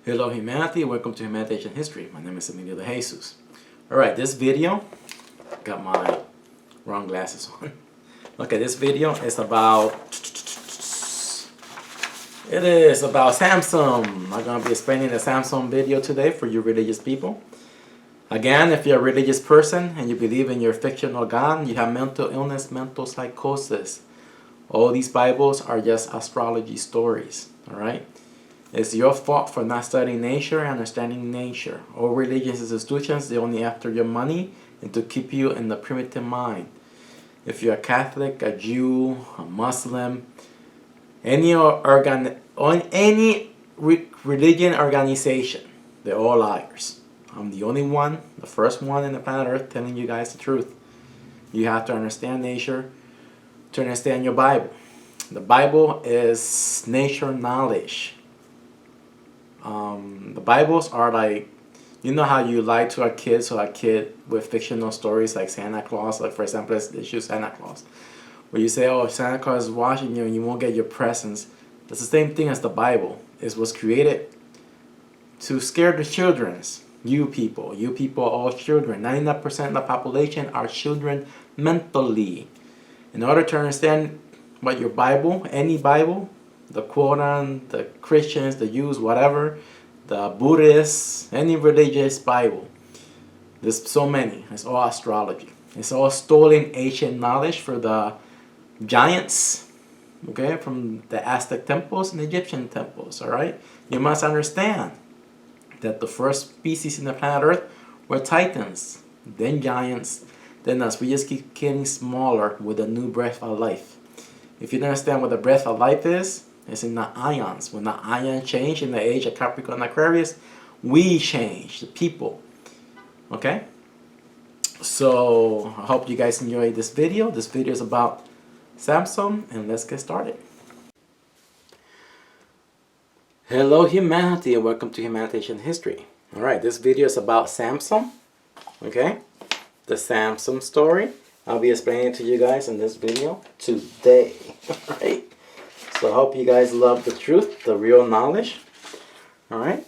Hello humanity, welcome to Humanitarian History. My name is Emilio de Jesus. Alright, this video, got my wrong glasses on. Okay, this video is about, Samson. I'm going to be explaining the Samson video today for you religious people. Again, if you're a religious person and you believe in your fictional God, you have mental illness, mental psychosis. All these Bibles are just astrology stories, alright? It's your fault for not studying nature and understanding nature. All religious institutions, they only after your money and to keep you in the primitive mind. If you're a Catholic, a Jew, a Muslim, any religion organization, they're all liars. I'm the only one, the first one in the planet Earth telling you guys the truth. You have to understand nature to understand your Bible. The Bible is nature knowledge. The Bibles are like, you know how you lie to a kid, so a kid with fictional stories like Santa Claus, like for example, let's issue Santa Claus, where you say, oh, Santa Claus is watching you and you won't get your presents. That's the same thing as the Bible. It was created to scare the children. You people are all children. 99% of the population are children mentally. In order to understand what your Bible, any Bible, the Quran, the Christians, the Jews, whatever, the Buddhists, any religious Bible, there's so many. It's all astrology. It's all stolen ancient knowledge for the giants, okay, from the Aztec temples and Egyptian temples, all right? You must understand that the first species in the planet Earth were titans, then giants, then us. We just keep getting smaller with a new breath of life. If you don't understand what the breath of life is, it's in the ions. When the ions change in the age of Capricorn and Aquarius, we change, the people. Okay? So, I hope you guys enjoyed this video. This video is about Samson, and let's get started. Hello humanity, and welcome to Humanitarian History. Alright, this video is about Samson. Okay? The Samson story. I'll be explaining it to you guys in this video today. Alright? So I hope you guys love the truth, the real knowledge. Alright?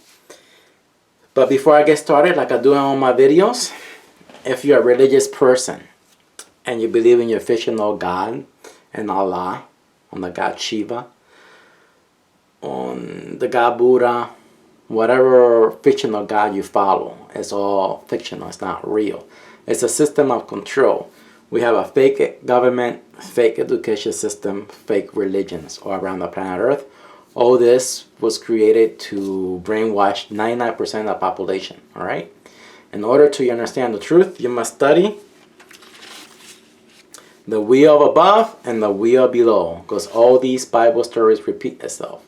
But before I get started, like I do in all my videos, if you're a religious person and you believe in your fictional God and Allah, on the God Shiva, on the God Buddha, whatever fictional God you follow, it's all fictional, it's not real. It's a system of control. We have a fake government, fake education system, fake religions all around the planet Earth. All this was created to brainwash 99% of the population, alright? In order to understand the truth, you must study the wheel above and the wheel below, because all these Bible stories repeat itself,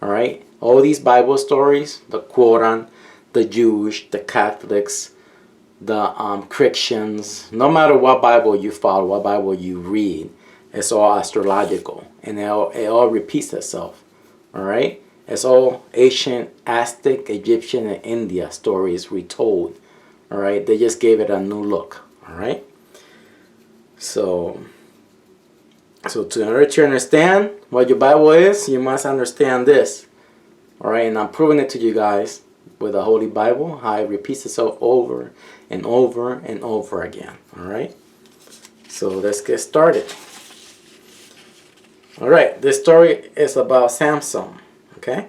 alright? All these Bible stories, the Quran, the Jewish, the Catholics, the Christians, no matter what Bible you follow, what Bible you read, it's all astrological, and it all repeats itself. Alright? It's all ancient Aztec, Egyptian, and India stories retold. Alright? They just gave it a new look. Alright? So in order to understand what your Bible is, you must understand this. Alright? And I'm proving it to you guys with the Holy Bible, how it repeats itself over and over and over again. Alright? So let's get started. Alright, this story is about Samson. Okay?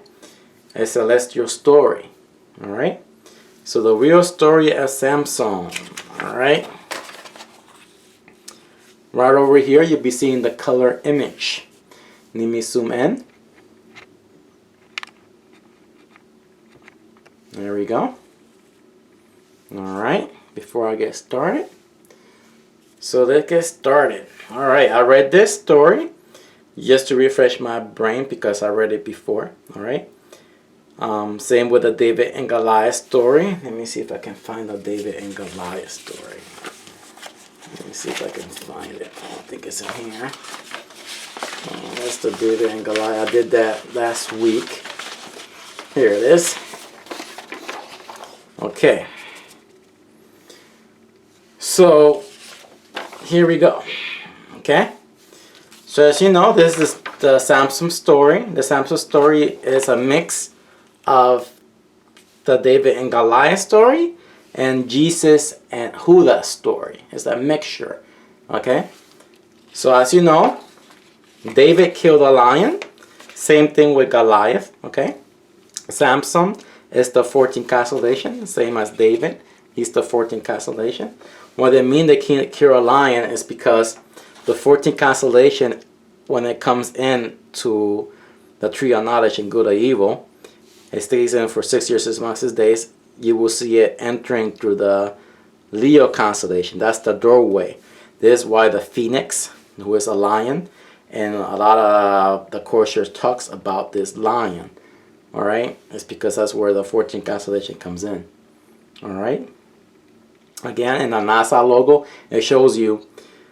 A celestial story. Alright? So the real story of Samson. Alright? Right over here, you'll be seeing the color image. Let me zoom in. There we go. Alright, before I get started. So let's get started. Alright, I read this story just to refresh my brain because I read it before. Alright. Same with the David and Goliath story. Let me see if I can find the David and Goliath story. Let me see if I can find it. I don't think it's in here. That's the David and Goliath. I did that last week. Here it is. Okay. So, here we go. Okay? So as you know, this is the Samson story. The Samson story is a mix of the David and Goliath story and Jesus and Judas story. It's a mixture. Okay? So as you know, David killed a lion. Same thing with Goliath. Okay? Samson is the 14th constellation, same as David. He's the 14th constellation. What they mean they can't kill a lion is because the 14th constellation, when it comes in to the tree of knowledge and good or evil, it stays in for 6 years, 6 months, 6 days. You will see it entering through the Leo constellation. That's the doorway. This is why the phoenix, who is a lion, and a lot of the Corsairs talks about this lion. Alright? It's because that's where the 14th constellation comes in. Alright? Again, in the NASA logo, it shows you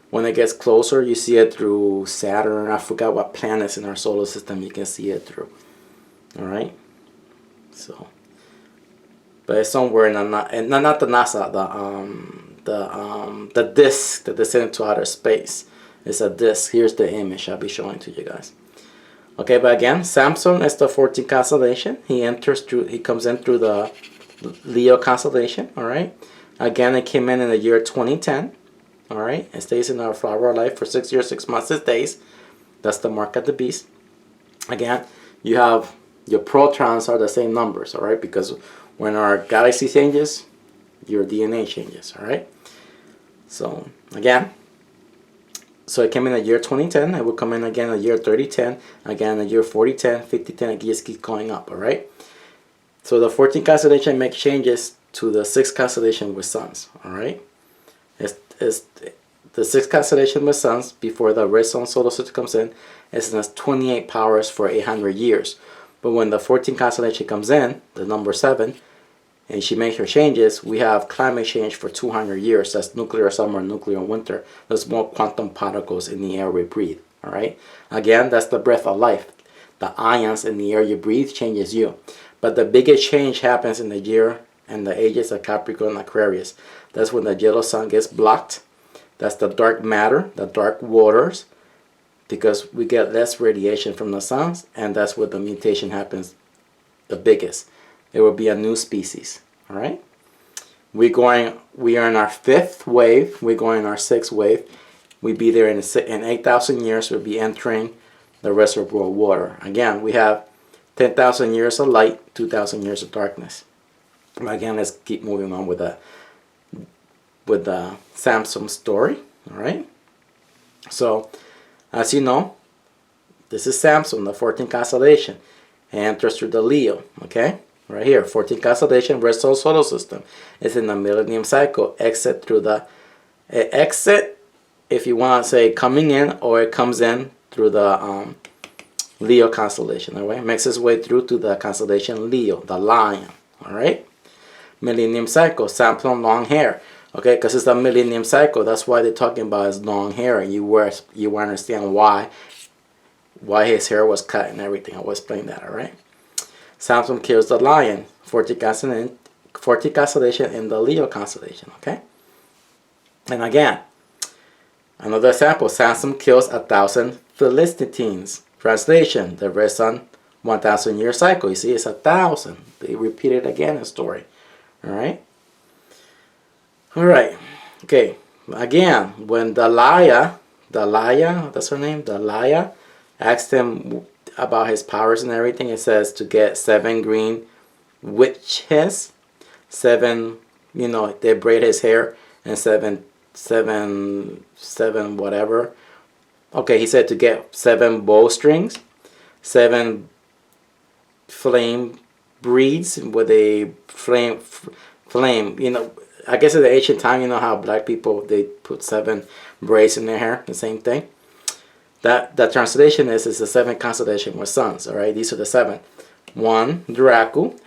when it gets closer, you see it through Saturn. I forgot what planets in our solar system you can see it through. Alright? So, but it's somewhere in the, and not the NASA, the disk that they send into outer space. It's a disk. Here's the image I'll be showing to you guys. Okay, but again, Samson is the 14th constellation. He enters through, he comes in through the Leo constellation. Alright? Again, it came in the year 2010. Alright, it stays in our flower of life for 6 years, 6 months, 6 days. That's the mark of the beast. Again, you have your protons are the same numbers, alright? Because when our galaxy changes, your DNA changes, alright? So, again, so it came in the year 2010. It will come in again in the year 3010. Again, in the year 4010, 5010, it just keeps going up, alright? So the 14th constellation makes changes to the 6th constellation with suns, alright? Is the 6th constellation with suns before the red sun solar system comes in is 28 powers for 800 years. But when the 14th constellation comes in, the number 7, and she makes her changes, we have climate change for 200 years. That's nuclear summer, nuclear winter. There's more quantum particles in the air we breathe. Alright? Again, that's the breath of life. The ions in the air you breathe changes you. But the biggest change happens in the year and the ages of Capricorn and Aquarius. That's when the yellow sun gets blocked. That's the dark matter, the dark waters, because we get less radiation from the suns, and that's where the mutation happens the biggest. It will be a new species. Alright? We are in our 5th wave. We're going in our 6th wave. We be there in 8,000 years. We'll be entering the reservoir of water. Again, we have 10,000 years of light, 2,000 years of darkness. Again, let's keep moving on with the Samson story. Alright? So, as you know, this is Samson, the 14th constellation. He enters through the Leo. Okay? Right here, 14th constellation, red sun solar system. It's in the millennium cycle. Exit through the exit, if you want to say coming in, or it comes in through the Leo constellation. Alright? Makes its way through to the constellation Leo, the lion. Alright? Millennium cycle, Samson long hair. Okay, because it's a millennium cycle. That's why they're talking about his long hair, and you will understand why his hair was cut and everything. I will explain that. All right. Samson kills the lion. 14th constellation in the Leo constellation. Okay. And again, another example. Samson kills 1,000 Philistines. Translation: the red sun 1,000 year cycle. You see, it's 1,000. They repeat it again in the story. All right. Alright, okay, again, when Delilah, that's her name, Delilah, asked him about his powers and everything, it says to get 7 green witches, 7, they braid his hair, and 7 whatever. Okay, he said to get 7 bowstrings, 7 flame beads with a flame, I guess in the ancient time, you know how black people, they put 7 braids in their hair, the same thing. That translation is the 7th constellation with suns, alright? These are the 7. 1, DRAKO.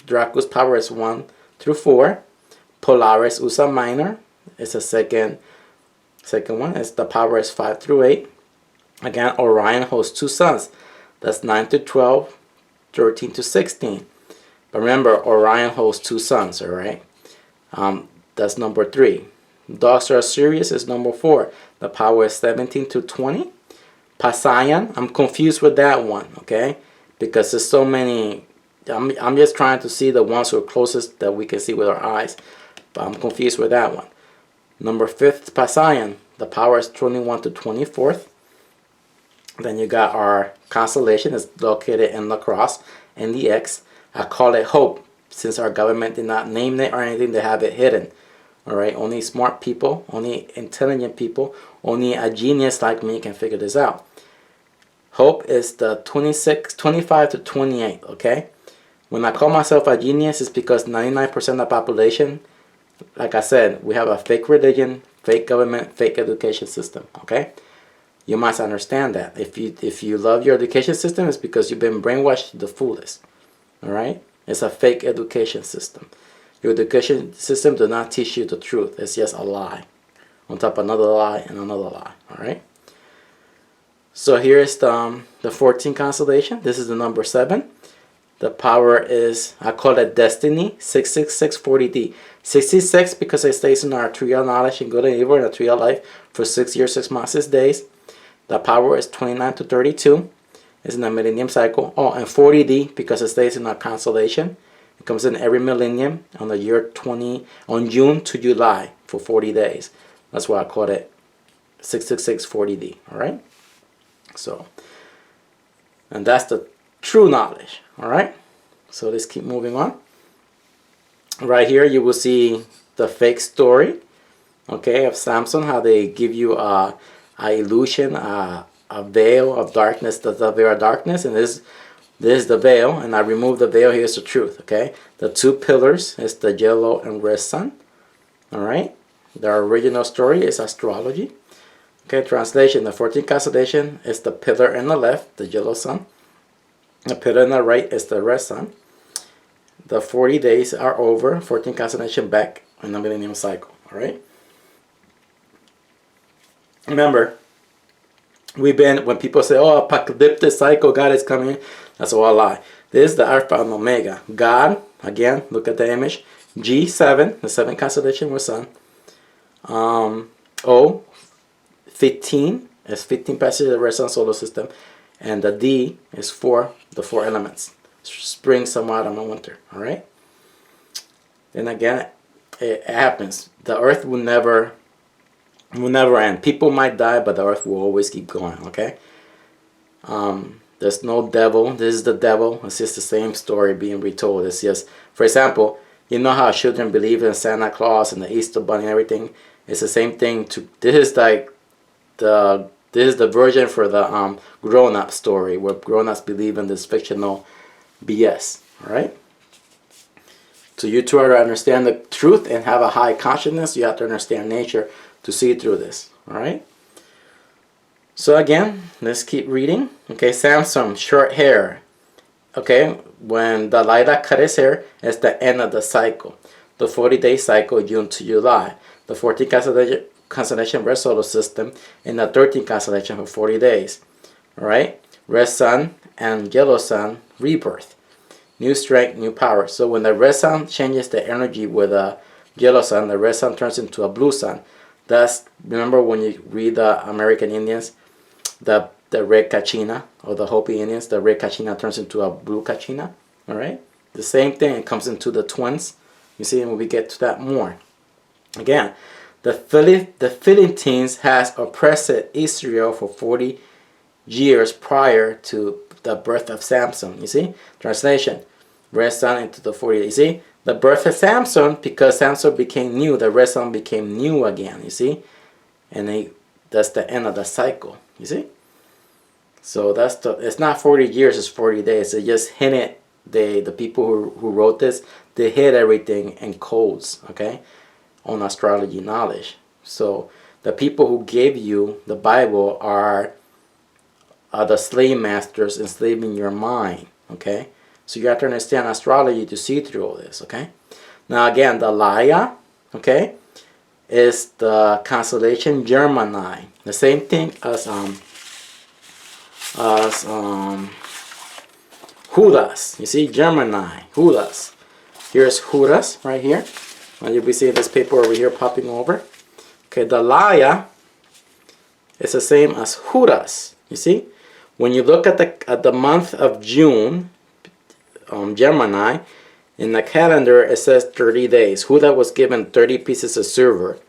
DRAKO's power is 1 through 4. Polaris, URSA minor. It's the second one. The power is 5 through 8. Again, Orion holds 2 suns. That's 9 to 12, 13 to 16. But remember, Orion holds 2 suns, alright? That's number 3. Dog star SIRIUS is number 4. The power is 17 to 20. PROCYON, I'm confused with that one, okay? Because there's so many I'm just trying to see the ones who are closest that we can see with our eyes, but I'm confused with that one. Number 5th, PROCYON. The power is 21 to 24th. Then you got our constellation is located in the cross and the X. I call it hope, since our government did not name it or anything, they have it hidden. Alright, only smart people, only intelligent people, only a genius like me can figure this out. Hope is the 25 to 28, okay? When I call myself a genius, it's because 99% of the population, like I said, we have a fake religion, fake government, fake education system, okay? You must understand that. If you love your education system, it's because you've been brainwashed to the fullest. Alright? It's a fake education system. Your education system does not teach you the truth. It's just a lie. On top of another lie and another lie. Alright? So here's the 14th constellation. This is the number 7. The power is, I call it destiny, 66640D. 66 because it stays in our tree of knowledge and good and evil and a tree of life for 6 years, 6 months, 6 days. The power is 29 to 32. It's in the millennium cycle. Oh, and 40D because it stays in our constellation. It comes in every millennium on the year on June to July for 40 days. That's why I call it 66640D. All right. So, and that's the true knowledge. All right. So let's keep moving on. Right here, you will see the fake story. Okay, of Samson, how they give you a illusion, a veil of darkness, the veil of darkness, and this is the veil, and I remove the veil. Here's the truth. Okay, the 2 pillars is the yellow and red sun. All right, the original story is astrology. Okay, translation: the 14th constellation is the pillar in the left, the yellow sun. The pillar in the right is the red sun. The 40 days are over. 14th constellation back in the millennium cycle. All right. Remember, when people say, oh, apocalyptic cycle, God is coming, that's all a lie. This is the Alpha and Omega. God, again, look at the image. G7, the 7th constellation with sun. O, 15, is 15 passages of the red sun solar system. And the D is 4, the 4 elements. Spring, summer, autumn, and winter. All right? Then again, it happens. The earth will never end. People might die, but the earth will always keep going. Okay. There's no devil. This is the devil. It's just the same story being retold. It's just, for example, you know how children believe in Santa Claus and the Easter Bunny and everything. It's the same thing. This is like this is the version for the grown-up story, where grown-ups believe in this fictional BS. All right. So you try to understand the truth and have a high consciousness, you have to understand nature to see through this. All right. So again, let's keep reading. Okay, Samson, short hair. Okay, when Delilah cut his hair, it's the end of the cycle. The 40-day cycle, June to July. The 14th constellation red solar system, and the 13th constellation for 40 days. All right, red sun and yellow sun, rebirth. New strength, new power. So when the red sun changes the energy with a yellow sun, the red sun turns into a blue sun. That's, remember when you read the American Indians, the red Kachina, or the Hopi Indians, the red Kachina turns into a blue Kachina. All right, the same thing. It comes into the twins. You see, when we get to that more. Again, the Philistines has oppressed Israel for 40 years prior to the birth of Samson. You see, translation: red sun into the 40. You see, the birth of Samson, because Samson became new, the red sun became new again. You see, and that's the end of the cycle. You see, so it's not 40 years, it's 40 days. It just hinted, the people who wrote this, they hid everything in codes, okay, on astrology knowledge. So the people who gave you the Bible are the slave masters enslaving your mind, okay? So you have to understand astrology to see through all this, okay? Now again, the Delilah, okay, is the constellation Gemini. The same thing as Judas. You see, Gemini, Judas. Here's Judas right here. And you'll be seeing this paper over here popping over. Okay, the Delilah is the same as Judas. You see, when you look at the month of June, Gemini. In the calendar, it says 30 days. Huda was given 30 pieces of silver.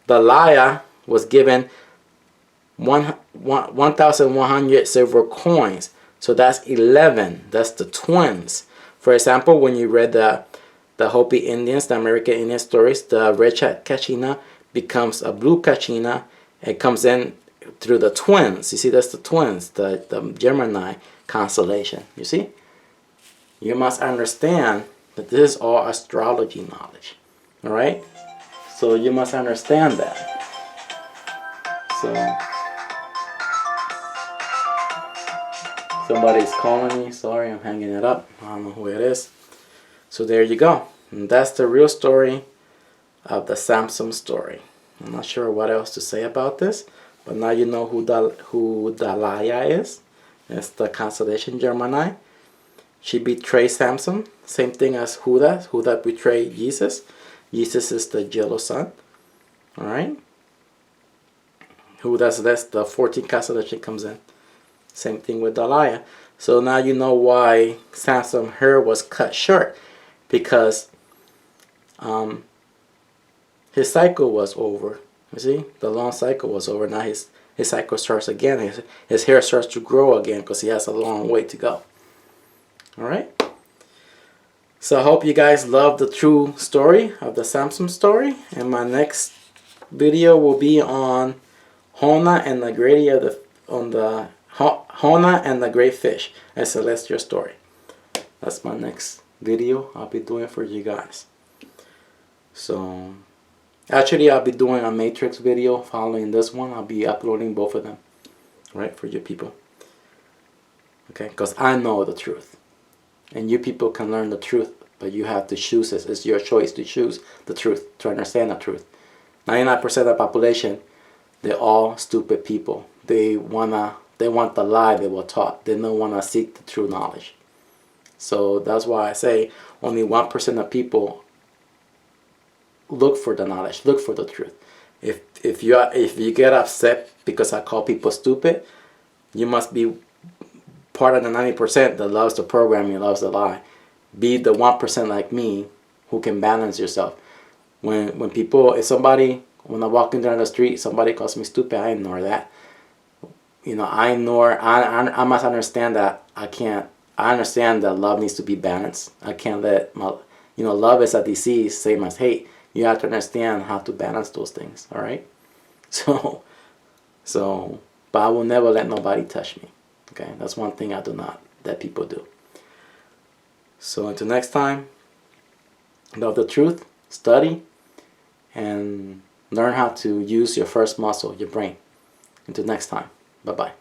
Delilah was given 1,100 silver coins. So that's 11. That's the twins. For example, when you read the Hopi Indians, the American Indian stories, the red kachina becomes a blue kachina. It comes in through the twins. You see, that's the twins, the Gemini constellation. You see? You must understand that this is all astrology knowledge. All right? So you must understand that. So somebody's calling me. Sorry, I'm hanging it up. I don't know who it is. So there you go. And that's the real story of the Samson story. I'm not sure what else to say about this, but now you know who Delilah is. It's the constellation Gemini. She betrayed Samson. Same thing as Judas. Judas betrayed Jesus. Jesus is the jealous son. Alright? Judas, that's the 14th constellation comes in. Same thing with Delilah. So now you know why Samson's hair was cut short. Because his cycle was over. You see? The long cycle was over. Now his cycle starts again. His hair starts to grow again because he has a long way to go. Alright? So I hope you guys love the true story of the Samson story. And my next video will be on Hona and the Hona and the Great Fish, a celestial story. That's my next video I'll be doing for you guys. So actually I'll be doing a matrix video following this one. I'll be uploading both of them, right, for you people. Okay, because I know the truth. And you people can learn the truth, but you have to choose it. It's your choice to choose the truth, to understand the truth. 99% of the population, they're all stupid people. They want the lie they were taught. They don't want to seek the true knowledge. So that's why I say only 1% of people look for the knowledge, look for the truth. If you get upset because I call people stupid, you must be part of the 90% that loves the programming, loves the lie. Be the 1% like me who can balance yourself. When I'm walking down the street, somebody calls me stupid, I ignore that. You know, I must understand that I understand that love needs to be balanced. I can't let love is a disease, same as hate. You have to understand how to balance those things, all right? So, but I will never let nobody touch me. Okay, that's one thing I do not let people do. So until next time, love the truth, study, and learn how to use your first muscle, your brain. Until next time, bye-bye.